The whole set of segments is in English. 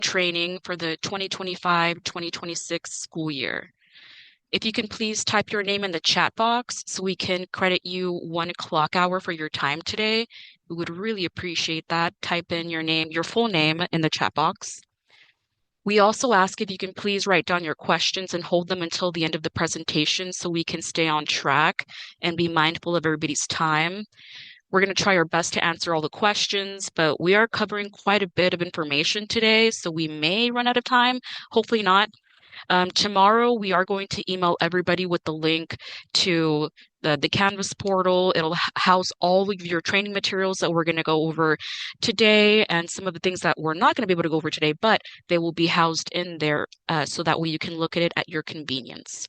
training for the 2025-2026 school year. If you can please type your name in the chat box so we can credit you 1 clock hour for your time today. We would really appreciate that. Type in your name, your full name in the chat box. We also ask if you can please write down your questions and hold them until the end of the presentation so we can stay on track and be mindful of everybody's time. We're going to try our best to answer all the questions, but we are covering quite a bit of information today, so we may run out of time. Hopefully not. Tomorrow, we are going to email everybody with the link to the Canvas portal. It'll house all of your training materials that we're going to go over today and some of the things that we're not going to be able to go over today, but they will be housed in there so that way you can look at it at your convenience.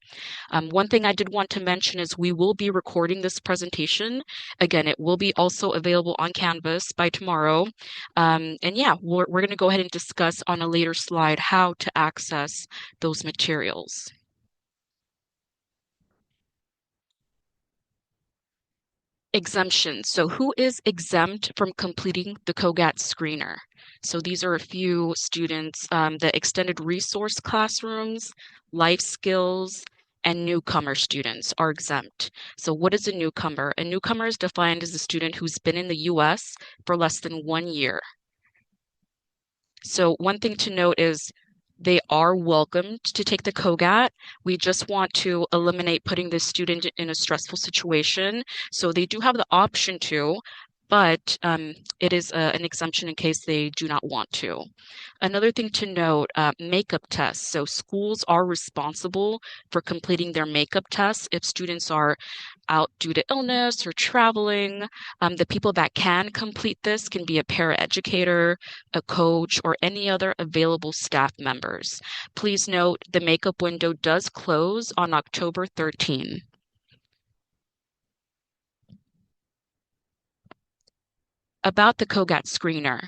One thing I did want to mention is we will be recording this presentation. Again, it will be also available on Canvas by tomorrow. And yeah, we're going to go ahead and discuss on a later slide how to access those materials. Exemptions. So who is exempt from completing the CogAT screener? So these are a few students, the extended resource classrooms, life skills, and newcomer students are exempt. So what is a newcomer? A newcomer is defined as a student who's been in the US for less than 1 year. So one thing to note is they are welcome to take the CogAT. We just want to eliminate putting the student in a stressful situation. So they do have the option to, but it is an exemption in case they do not want to. Another thing to note, makeup tests. So schools are responsible for completing their makeup tests if students are out due to illness or traveling. The people that can complete this can be a paraeducator, a coach, or any other available staff members. Please note the makeup window does close on October 13. About the CogAT screener.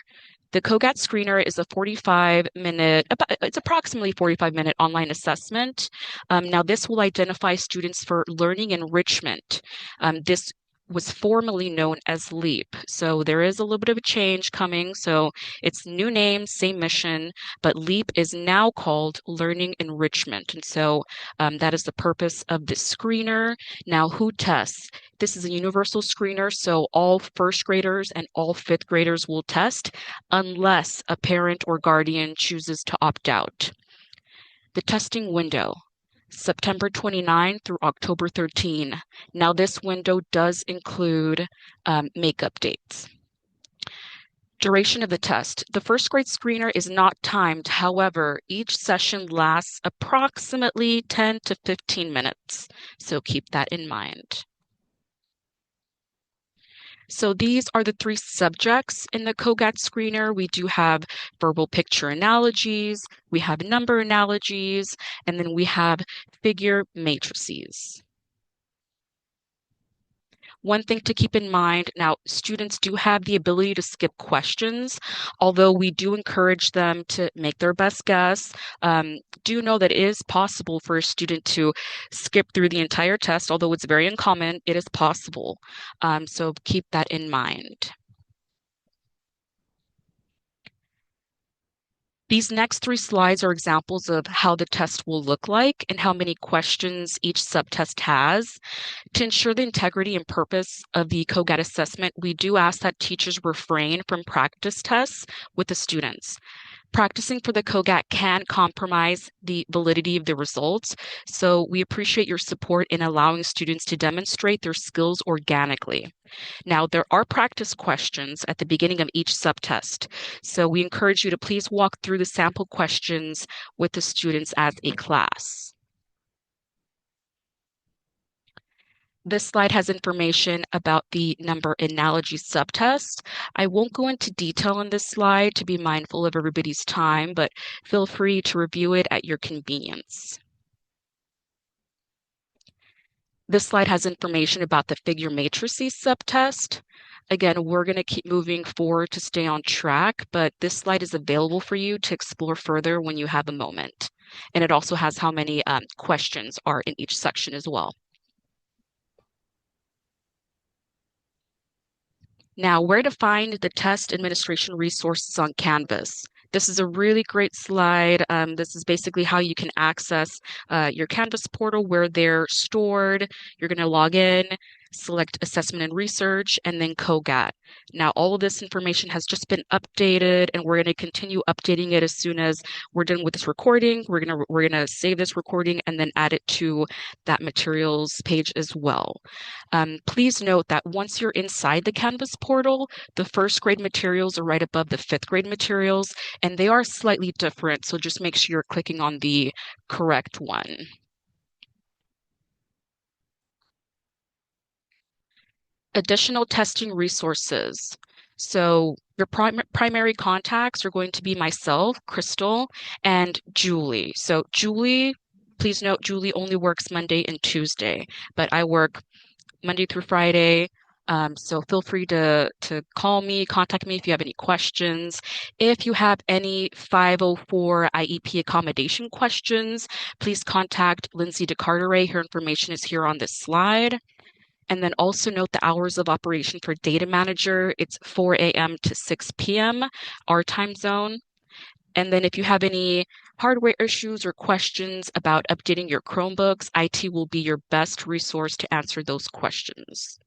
The CogAT screener is a 45-minute, it's approximately 45-minute online assessment. Now, this will identify students for learning enrichment. This was formerly known as LEAP. So there is a little bit of a change coming. So it's new name, same mission, but LEAP is now called Learning Enrichment. And so that is the purpose of the screener. Now, who tests? This is a universal screener, so all first graders and all fifth graders will test unless a parent or guardian chooses to opt out. The testing window. September 29 through October 13. Now, this window does include makeup dates. Duration of the test. The first grade screener is not timed. However, each session lasts approximately 10 to 15 minutes. So keep that in mind. So these are the three subjects in the CogAT screener. We do have verbal picture analogies, we have number analogies, and then we have figure matrices. One thing to keep in mind, now students do have the ability to skip questions, although we do encourage them to make their best guess. Do know that it is possible for a student to skip through the entire test, although it's very uncommon, it is possible. So keep that in mind. These next three slides are examples of how the test will look like and how many questions each subtest has. To ensure the integrity and purpose of the CogAT assessment, we do ask that teachers refrain from practice tests with the students. Practicing for the CogAT can compromise the validity of the results, so we appreciate your support in allowing students to demonstrate their skills organically. Now, there are practice questions at the beginning of each subtest, so we encourage you to please walk through the sample questions with the students as a class. This slide has information about the number analogy subtest. I won't go into detail on this slide to be mindful of everybody's time, but feel free to review it at your convenience. This slide has information about the figure matrices subtest. Again, we're going to keep moving forward to stay on track, but this slide is available for you to explore further when you have a moment. And it also has how many questions are in each section as well. Now, where to find the test administration resources on Canvas? This is a really great slide. This is basically how you can access your Canvas portal where they're stored. You're going to log in, select assessment and research, and then CogAT. Now, all of this information has just been updated, and we're going to continue updating it as soon as we're done with this recording. We're gonna save this recording and then add it to that materials page as well. Please note that once you're inside the Canvas portal, the first grade materials are right above the fifth grade materials, and they are slightly different, so just make sure you're clicking on the correct one. Additional testing resources. So your primary contacts are going to be myself, Crystal, and Julie. So Julie, please note Julie only works Monday and Tuesday, but I work Monday through Friday. So feel free to call me, contact me if you have any questions. If you have any 504 IEP accommodation questions, please contact Lindsay DeCarteret. Her information is here on this slide. And then also note the hours of operation for data manager. It's 4 a.m. to 6 p.m. our time zone. And then if you have any hardware issues or questions about updating your Chromebooks, IT will be your best resource to answer those questions.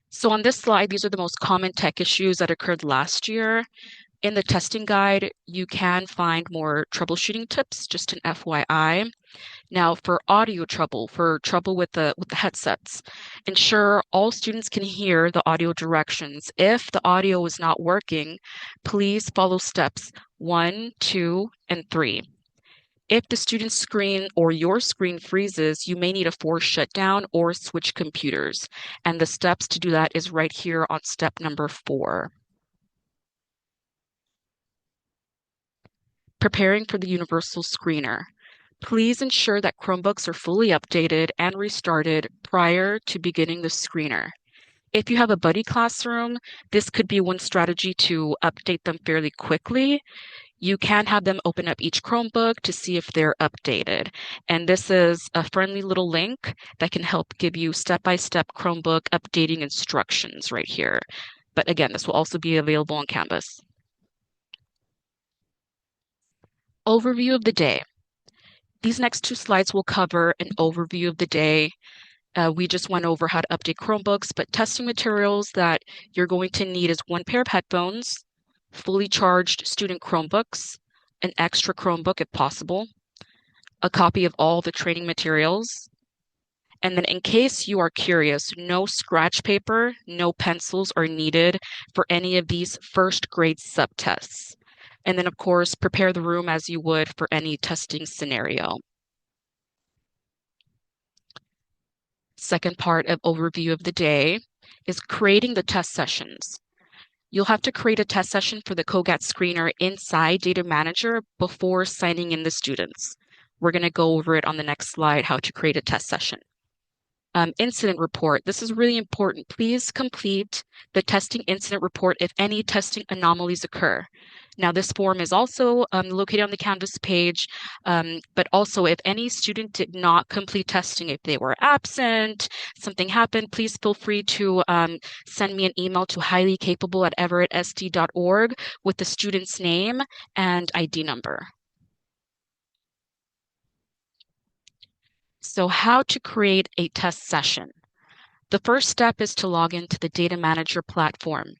So on this slide, these are the most common tech issues that occurred last year. In the testing guide, you can find more troubleshooting tips, just an FYI. Now, for audio trouble, for trouble with the headsets, ensure all students can hear the audio directions. If the audio is not working, please follow steps 1, 2, and 3. If the student's screen or your screen freezes, you may need a force shutdown or switch computers. And the steps to do that is right here on step number 4. Preparing for the universal screener. Please ensure that Chromebooks are fully updated and restarted prior to beginning the screener. If you have a buddy classroom, this could be one strategy to update them fairly quickly. You can have them open up each Chromebook to see if they're updated. And this is a friendly little link that can help give you step-by-step Chromebook updating instructions right here. But again, this will also be available on Canvas. Overview of the day. These next 2 slides will cover an overview of the day. We just went over how to update Chromebooks, but testing materials that you're going to need is 1 pair of headphones, fully charged student Chromebooks, an extra Chromebook if possible, a copy of all the training materials, and then in case you are curious, no scratch paper, no pencils are needed for any of these first grade subtests. And then, of course, prepare the room as you would for any testing scenario. Second part of overview of the day is creating the test sessions. You'll have to create a test session for the CogAT screener inside Data Manager before signing in the students. We're going to go over it on the next slide, how to create a test session. Incident report. This is really important. Please complete the testing incident report if any testing anomalies occur. Now, this form is also located on the Canvas page, but also if any student did not complete testing, if they were absent, something happened, please feel free to send me an email to highlycapable@everettsd.org with the student's name and ID number. So how to create a test session. The first step is to log into the Data Manager platform.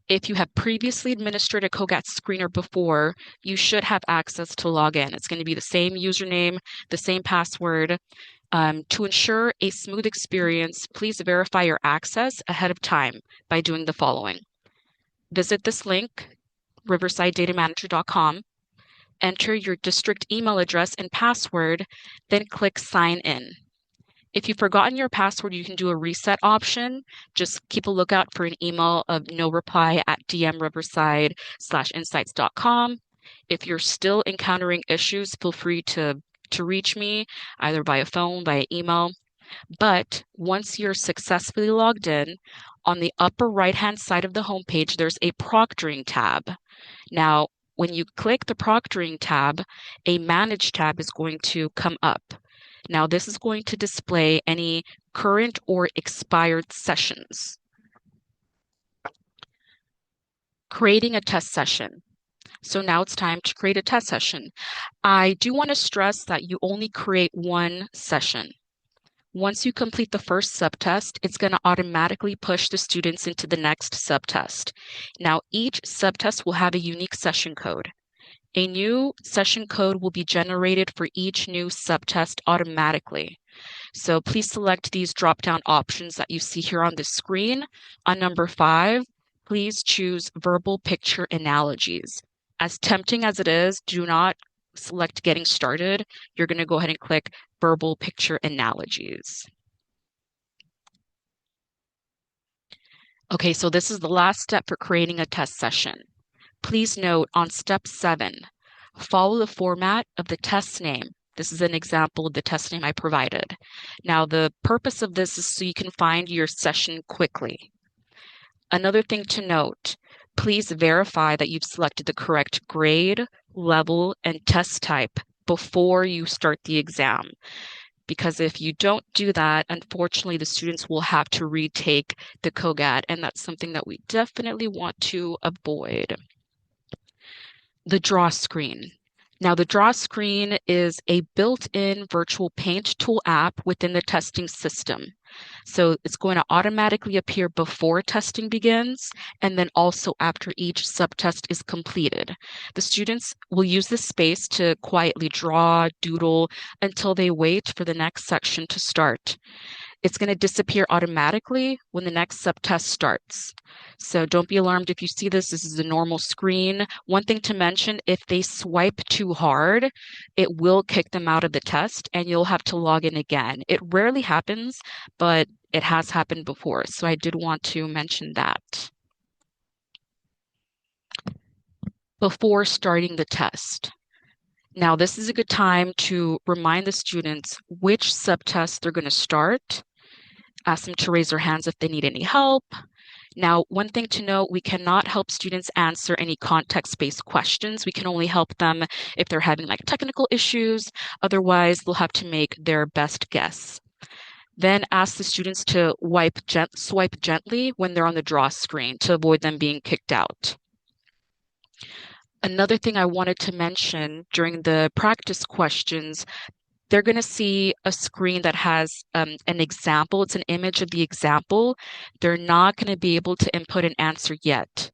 If you have previously administered a CogAT screener before, you should have access to log in. It's going to be the same username, the same password. To ensure a smooth experience, please verify your access ahead of time by doing the following. Visit this link, riversidedatamanager.com, enter your district email address and password, then click Sign In. If you've forgotten your password, you can do a reset option. Just keep a lookout for an email of no reply at dmriverside/insights.com. If you're still encountering issues, feel free to reach me either via phone, via email. But once you're successfully logged in, on the upper right-hand side of the homepage, there's a proctoring tab. Now, when you click the proctoring tab, a Manage tab is going to come up. Now, this is going to display any current or expired sessions. Creating a test session. So now it's time to create a test session. I do want to stress that you only create one session. Once you complete the first subtest, it's going to automatically push the students into the next subtest. Now, each subtest will have a unique session code. A new session code will be generated for each new subtest automatically. So please select these drop-down options that you see here on the screen. On number 5, please choose verbal picture analogies. As tempting as it is, do not select getting started. You're going to go ahead and click verbal picture analogies. Okay, so this is the last step for creating a test session. Please note on step 7, follow the format of the test name. This is an example of the test name I provided. Now, the purpose of this is so you can find your session quickly. Another thing to note, please verify that you've selected the correct grade, level, and test type before you start the exam. Because if you don't do that, unfortunately, the students will have to retake the CogAT, and that's something that we definitely want to avoid. The draw screen. Now, the draw screen is a built-in virtual paint tool app within the testing system. So it's going to automatically appear before testing begins and then also after each subtest is completed. The students will use this space to quietly draw, doodle until they wait for the next section to start. It's going to disappear automatically when the next subtest starts. So don't be alarmed if you see this. This is a normal screen. One thing to mention, if they swipe too hard, it will kick them out of the test and you'll have to log in again. It rarely happens, but it has happened before. So I did want to mention that. Before starting the test. Now, this is a good time to remind the students which subtest they're going to start. Ask them to raise their hands if they need any help. Now, one thing to note, we cannot help students answer any context-based questions. We can only help them if they're having like technical issues. Otherwise, they'll have to make their best guess. Then ask the students to swipe gently when they're on the draw screen to avoid them being kicked out. Another thing I wanted to mention during the practice questions, they're going to see a screen that has an example. It's an image of the example. They're not going to be able to input an answer yet.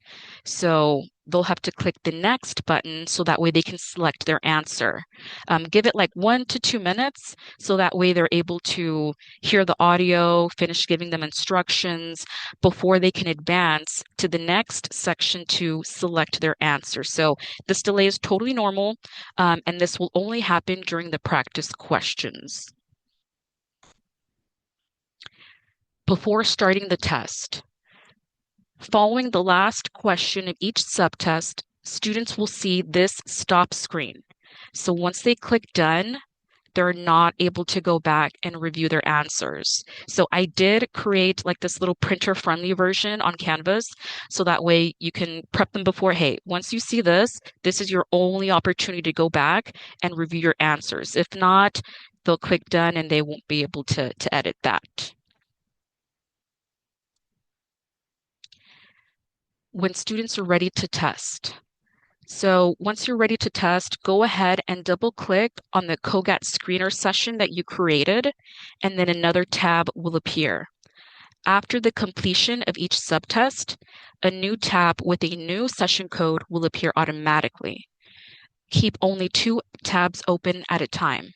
So they'll have to click the next button so that way they can select their answer. Give it like 1 to 2 minutes so that way they're able to hear the audio, finish giving them instructions before they can advance to the next section to select their answer. So this delay is totally normal, and this will only happen during the practice questions. Before starting the test, following the last question of each subtest, students will see this stop screen. So once they click done, they're not able to go back and review their answers. So I did create like this little printer-friendly version on Canvas, so that way you can prep them before, hey, once you see this, this is your only opportunity to go back and review your answers. If not, they'll click done and they won't be able to edit that. When students are ready to test. So once you're ready to test, go ahead and double click on the CogAT screener session that you created, and then another tab will appear. After the completion of each subtest, a new tab with a new session code will appear automatically. Keep only 2 tabs open at a time.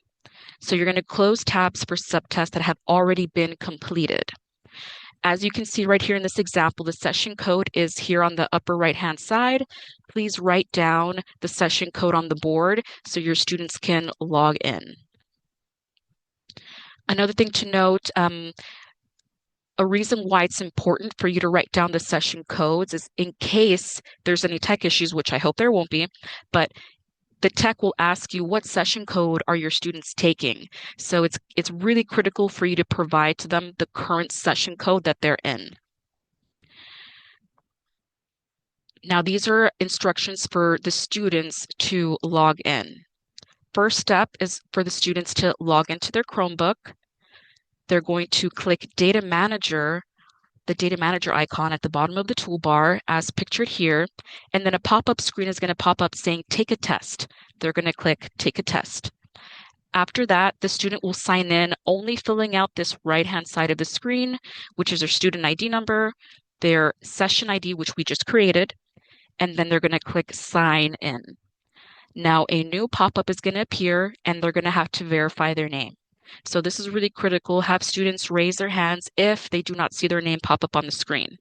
So you're going to close tabs for subtests that have already been completed. As you can see right here in this example, the session code is here on the upper right-hand side. Please write down the session code on the board so your students can log in. Another thing to note, a reason why it's important for you to write down the session codes is in case there's any tech issues, which I hope there won't be, but the tech will ask you what session code are your students taking. So it's really critical for you to provide to them the current session code that they're in. Now, these are instructions for the students to log in. First step is for the students to log into their Chromebook. They're going to click Data Manager the data manager icon at the bottom of the toolbar as pictured here, and then a pop-up screen is going to pop up saying take a test. They're going to click take a test. After that, the student will sign in only filling out this right-hand side of the screen, which is their student ID number, their session ID, which we just created, and then they're going to click sign in. Now a new pop-up is going to appear and they're going to have to verify their name. So this is really critical. Have students raise their hands if they do not see their name pop up on the screen.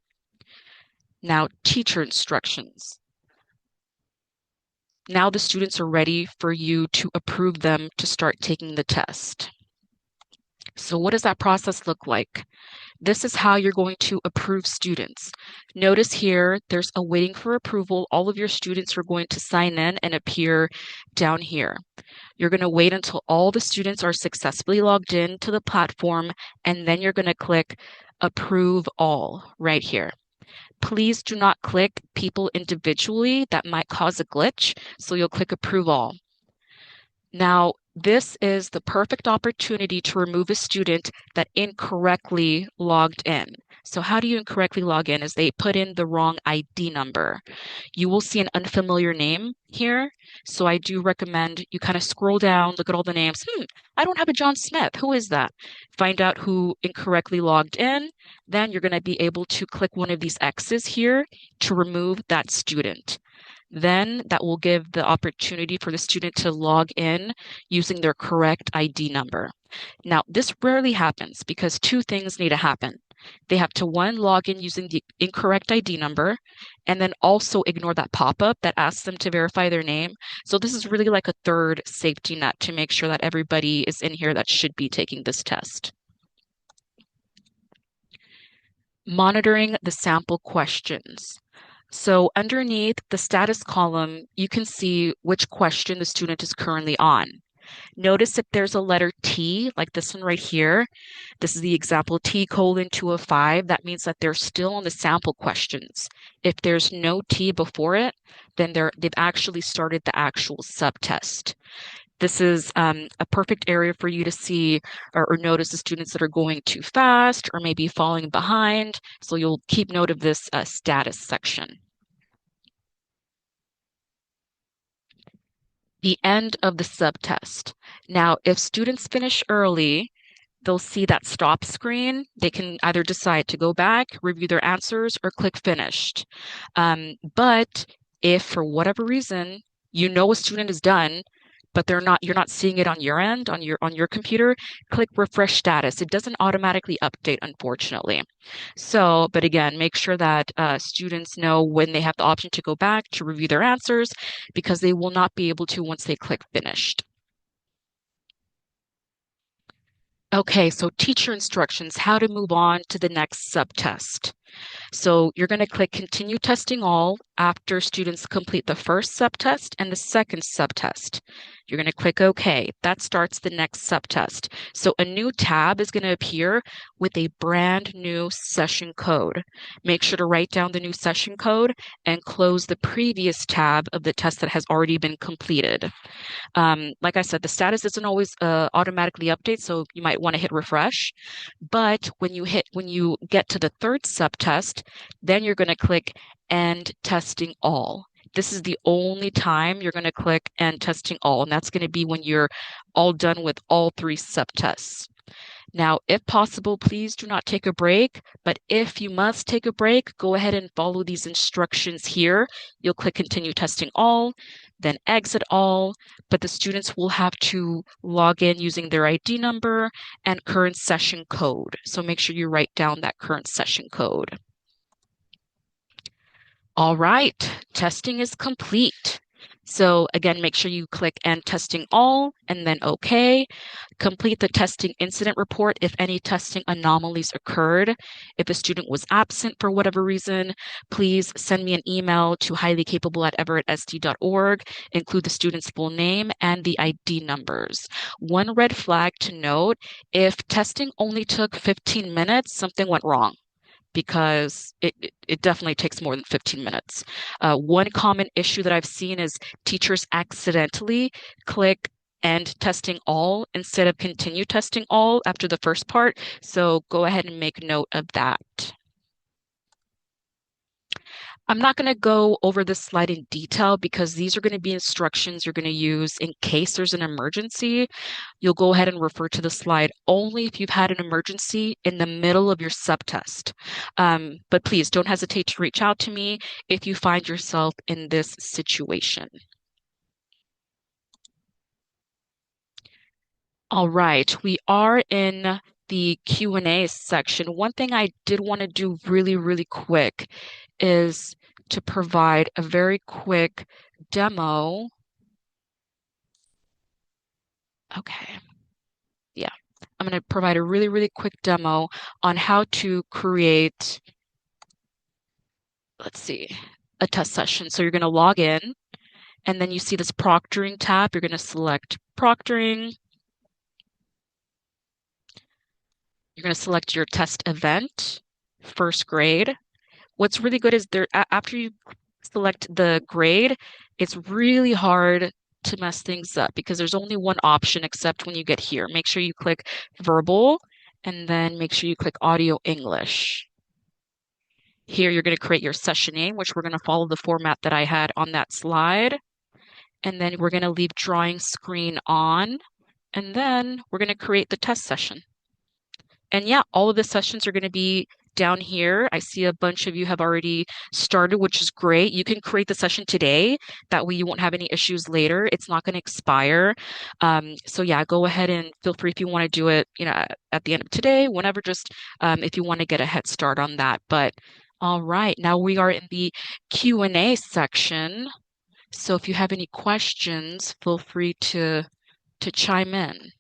Now, teacher instructions. Now the students are ready for you to approve them to start taking the test. So what does that process look like? This is how you're going to approve students. Notice here, there's a waiting for approval. All of your students are going to sign in and appear down here. You're going to wait until all the students are successfully logged in to the platform, and then you're going to click approve all right here. Please do not click people individually. That might cause a glitch. So you'll click approve all. Now, this is the perfect opportunity to remove a student that incorrectly logged in. So how do you incorrectly log in? Is they put in the wrong ID number. You will see an unfamiliar name here. So I do recommend you kind of scroll down, look at all the names. I don't have a John Smith. Who is that? Find out who incorrectly logged in. Then you're going to be able to click one of these X's here to remove that student. Then that will give the opportunity for the student to log in using their correct ID number. Now, this rarely happens because two things need to happen. They have to, one, log in using the incorrect ID number, and then also ignore that pop-up that asks them to verify their name. So this is really like a third safety net to make sure that everybody is in here that should be taking this test. Monitoring the sample questions. So underneath the status column, you can see which question the student is currently on. Notice if there's a letter T, like this one right here. This is the example T:205. That means that they're still on the sample questions. If there's no T before it, then they've actually started the actual subtest. This is a perfect area for you to see or notice the students that are going too fast or maybe falling behind. So you'll keep note of this status section. The end of the subtest. Now, if students finish early, they'll see that stop screen. They can either decide to go back, review their answers, or click finished. But if for whatever reason you know a student is done, but you're not seeing it on your end, on your computer, click refresh status. It doesn't automatically update, unfortunately. So, but again, make sure that students know when they have the option to go back to review their answers, because they will not be able to once they click finished. Okay, so teacher instructions, how to move on to the next subtest. So you're going to click continue testing all after students complete the first subtest and the second subtest. You're going to click OK. That starts the next subtest. So a new tab is going to appear with a brand new session code. Make sure to write down the new session code and close the previous tab of the test that has already been completed. Like I said, the status doesn't always automatically update, so you might want to hit refresh. But when you get to the third subtest, then you're going to click end testing all. This is the only time you're going to click end testing all, and that's going to be when you're all done with all three subtests. Now, if possible, please do not take a break, but if you must take a break, go ahead and follow these instructions here. You'll click continue testing all, then exit all, but the students will have to log in using their ID number and current session code. So make sure you write down that current session code. All right, testing is complete. So again, make sure you click end testing all and then OK. Complete the testing incident report if any testing anomalies occurred. If a student was absent for whatever reason, please send me an email to highlycapable@everettsd.org. Include the student's full name and the ID numbers. One red flag to note, if testing only took 15 minutes, something went wrong, because it definitely takes more than 15 minutes. One common issue that I've seen is teachers accidentally click end testing all instead of continue testing all after the first part. So go ahead and make note of that. I'm not going to go over this slide in detail because these are going to be instructions you're going to use in case there's an emergency. You'll go ahead and refer to the slide only if you've had an emergency in the middle of your subtest. But please don't hesitate to reach out to me if you find yourself in this situation. All right, we are in the Q&A section. One thing I did want to do really, really quick is to provide a very quick demo. Okay, yeah. I'm going to provide a really, really quick demo on how to create, let's see, a test session. So you're going to log in, and then you see this proctoring tab. You're going to select proctoring. You're going to select your test event, first grade. What's really good is there after you select the grade, it's really hard to mess things up because there's only one option except when you get here. Make sure you click verbal and then make sure you click audio English. Here you're going to create your session name, which we're going to follow the format that I had on that slide. And then we're going to leave drawing screen on. And then we're going to create the test session. And yeah, all of the sessions are going to be down here. I see a bunch of you have already started, which is great. You can create the session today. That way you won't have any issues later. It's not going to expire. So yeah, go ahead and feel free if you want to do it, at the end of today, whenever, just if you want to get a head start on that. But all right, now we are in the Q&A section. So if you have any questions, feel free to chime in.